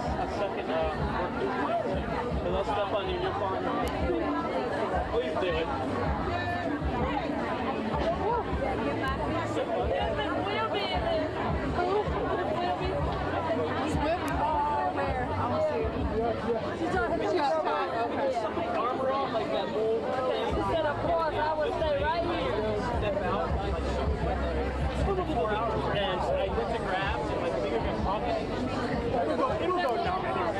a second work because I'll step on you. You're fine. Please do it. Armor off like that bull. Instead of pause, I would stay right here. Step out. Like 4 hours. And I went to grab and my finger got caught. It'll go down anyway.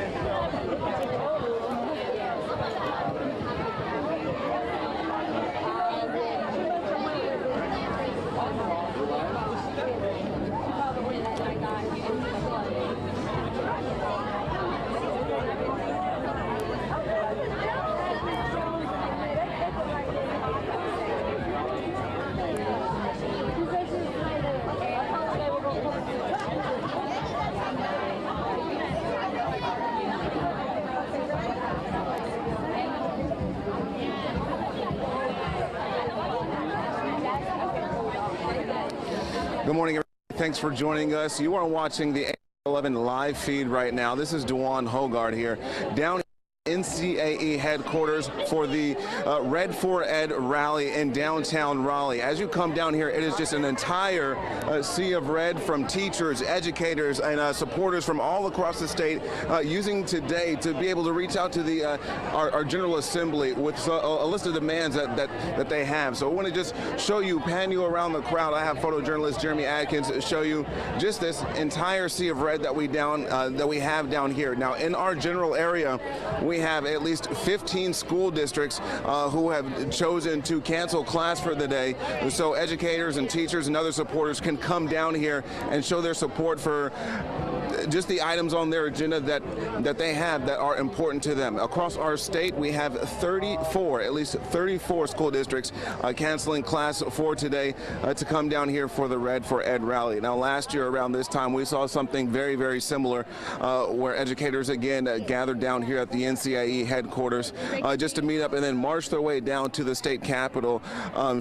Good morning, everybody. Thanks for joining us. You are watching the 11 live feed right now. This is Dewan Hogard here, down NCAE headquarters for the Red for Ed rally in downtown Raleigh. As you come down here, it is just an entire sea of red from teachers, educators, and supporters from all across the state using today to be able to reach out to the our General Assembly with a list of demands that they have. So I want to just show you, pan you around the crowd. I have photojournalist Jeremy Adkins show you just this entire sea of red that we have down here. Now, in our general area, we have at least 15 school districts who have chosen to cancel class for the day, so educators and teachers and other supporters can come down here and show their support for just the items on their agenda that they have that are important to them. Across our state, we have at least 34 school districts canceling class for today to come down here for the Red for Ed rally. Now, last year around this time, we saw something very, very similar where educators again gathered down here at the NCAE headquarters just to meet up and then march their way down to the state capitol,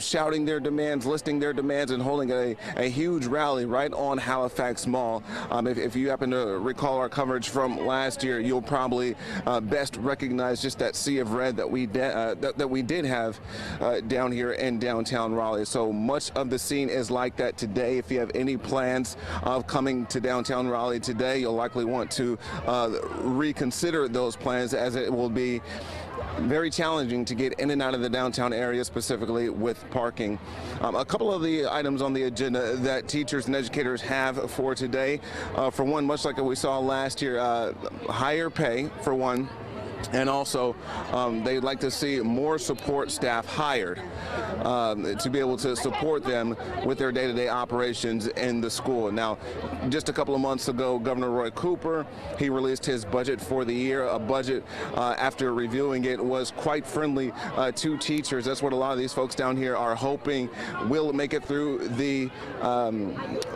shouting their demands, listing their demands, and holding a huge rally right on Halifax Mall. If you happen to recall our coverage from last year, you'll probably best recognize just that sea of red that we did have down here in downtown Raleigh. So much of the scene is like that today. If you have any plans of coming to downtown Raleigh today, you'll likely want to reconsider those plans, as it will be very challenging to get in and out of the downtown area, specifically with parking. A couple of the items on the agenda that teachers and educators have for today, for one, much like we saw last year, higher pay for one. And also, they'd like to see more support staff hired to be able to support them with their day-to-day operations in the school. Now, just a couple of months ago, Governor Roy Cooper, he released his budget for the year. A budget, after reviewing it, was quite friendly to teachers. That's what a lot of these folks down here are hoping will make it through the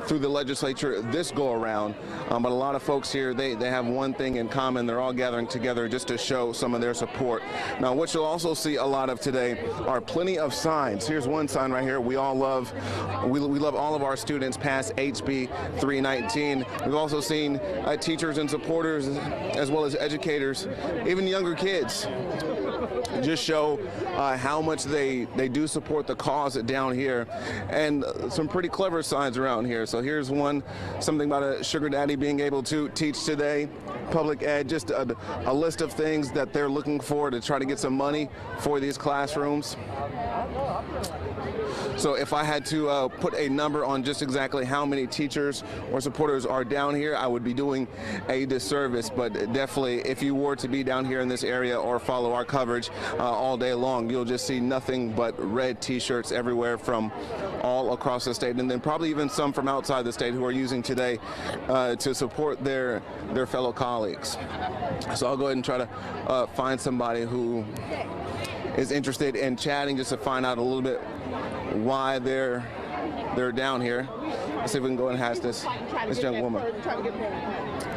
legislature this go-around. But a lot of folks here, they have one thing in common. They're all gathering together just to show some of their support. Now, what you'll also see a lot of today are plenty of signs. Here's one sign right here. We love all of our students past HB 319. We've also seen teachers and supporters, as well as educators, even younger kids, just show how much they do support the cause down here, and some pretty clever signs around here. So here's one, something about a sugar daddy being able to teach today, public ed, just a list of things that they're looking for to try to get some money for these classrooms. So if I had to put a number on just exactly how many teachers or supporters are down here, I would be doing a disservice. But definitely, if you were to be down here in this area or follow our coverage all day long, you'll just see nothing but red T-shirts everywhere from all across the state, and then probably even some from outside the state who are using today to support their fellow colleagues. So I'll go ahead and try to find somebody who is interested in chatting, just to find out a little bit why they're down here. Let's see if we can go and ask this young woman.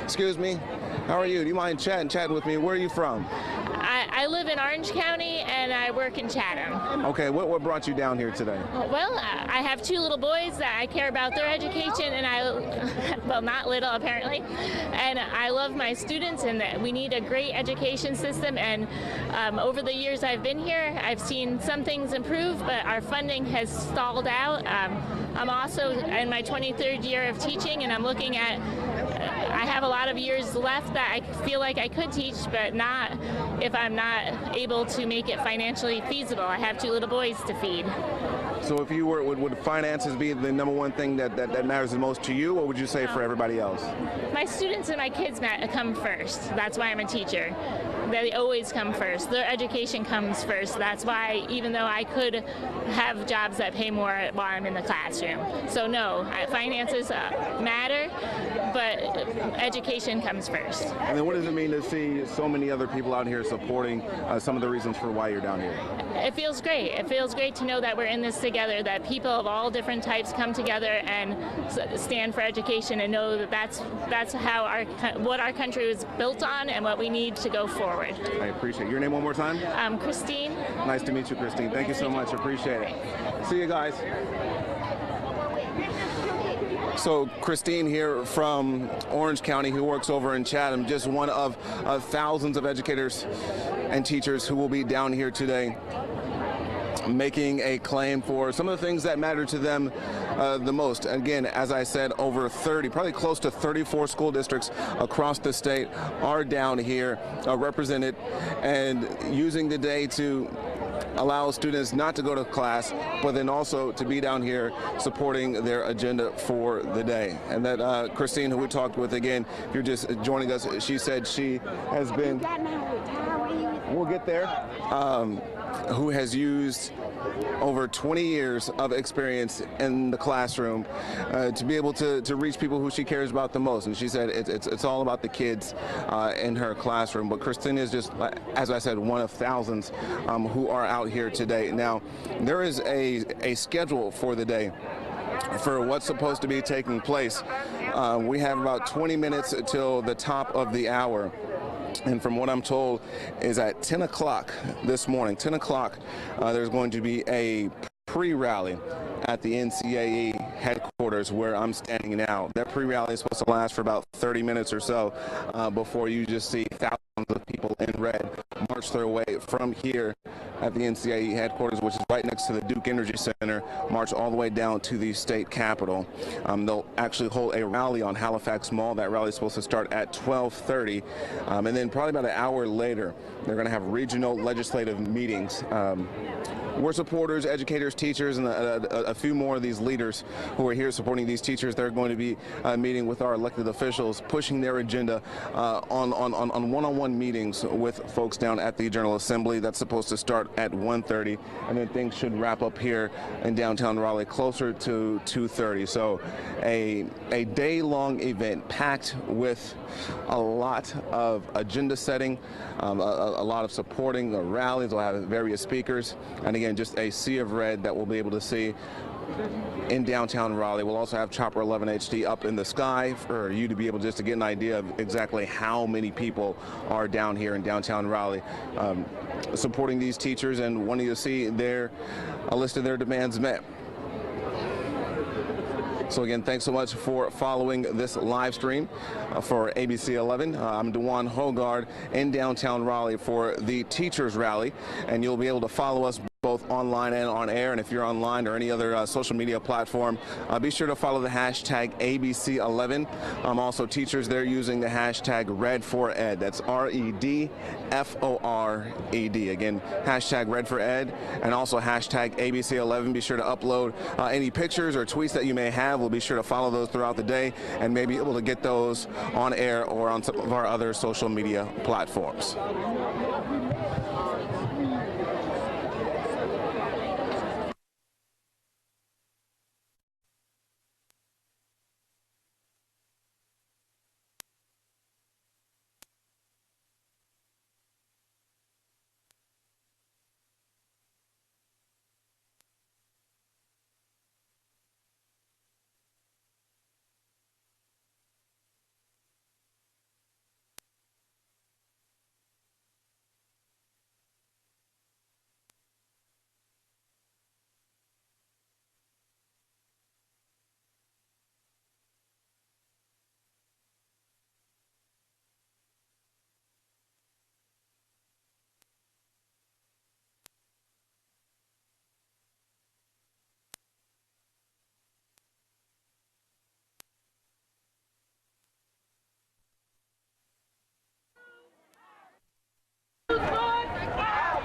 Excuse me, how are you? Do you mind chatting with me? Where are you from? I I live in Orange County and I work in Chatham. Okay, what brought you down here today? Well, I have 2 little boys that I care about their education, and well, not little apparently, and I love my students, and that we need a great education system. And over the years I've been here, I've seen some things improve, but our funding has stalled out. I'm also in my 23rd year of teaching, and I'm looking at I have a lot of years left that I feel like I could teach, but not if I'm not able to make it financially feasible. I have 2 little boys to feed. So if you were, would finances be the number one thing that matters the most to you, or would you say for everybody else? My students and my kids come first. That's why I'm a teacher. They always come first. Their education comes first. That's why, even though I could have jobs that pay more while I'm in the classroom. So no, finances matter, but education comes first. And then what does it mean to see so many other people out here supporting some of the reasons for why you're down here? It feels great. It feels great to know that we're in this together, that people of all different types come together and stand for education, and know that that's how what our country was built on and what we need to go forward. I appreciate it. Your name one more time? Christine. Nice to meet you, Christine. Thank you so much. Appreciate it. See you guys. So Christine here from Orange County, who works over in Chatham, just one of thousands of educators and teachers who will be down here today making a claim for some of the things that matter to them the most. Again, as I said, over 30, probably close to 34 school districts across the state are down here represented and using the day to allow students not to go to class, but then also to be down here supporting their agenda for the day. And that Christine, who we talked with, again, if you're just joining us, she said she has been, we'll get there, who has used over 20 years of experience in the classroom to be able to reach people who she cares about the most. And she said it's all about the kids in her classroom. But Christine is just, as I said, one of thousands who are out here today. Now, there is a schedule for the day for what's supposed to be taking place. We have about 20 minutes till the top of the hour. And from what I'm told is at 10 o'clock this morning, 10 o'clock, there's going to be a pre-rally at the NCAE headquarters where I'm standing now. That pre-rally is supposed to last for about 30 minutes or so before you just see thousands of people in red march their way from here at the NCAE headquarters, which is right next to the Duke Energy Center, march all the way down to the state capitol. They'll actually hold a rally on Halifax Mall. That rally is supposed to start at 12:30, and then probably about an hour later, they're going to have regional legislative meetings. We're supporters, educators, teachers, and a few more of these leaders who are here supporting these teachers. They're going to be meeting with our elected officials, pushing their agenda on one-on-one meetings with folks down at the General Assembly. That's supposed to start at 1:30, and then things should wrap up here in downtown Raleigh closer to 2:30. So a day-long event packed with a lot of agenda setting, a lot of supporting the rallies. We'll have various speakers, and again, just a sea of red that we'll be able to see in downtown Raleigh. We'll also have Chopper 11 HD up in the sky for you to be able just to get an idea of exactly how many people are down here in downtown Raleigh supporting these teachers and wanting to see a list of their demands met. So again, thanks so much for following this live stream for ABC 11. I'm Dewan Hogard in downtown Raleigh for the Teachers Rally, and you'll be able to follow us both online and on air. And if you're online or any other social media platform, be sure to follow the hashtag ABC11. Also, teachers, they're using the hashtag Red4Ed. That's REDFORED. Again, hashtag Red4Ed, and also hashtag ABC11. Be sure to upload any pictures or tweets that you may have. We'll be sure to follow those throughout the day and maybe able to get those on air or on some of our other social media platforms.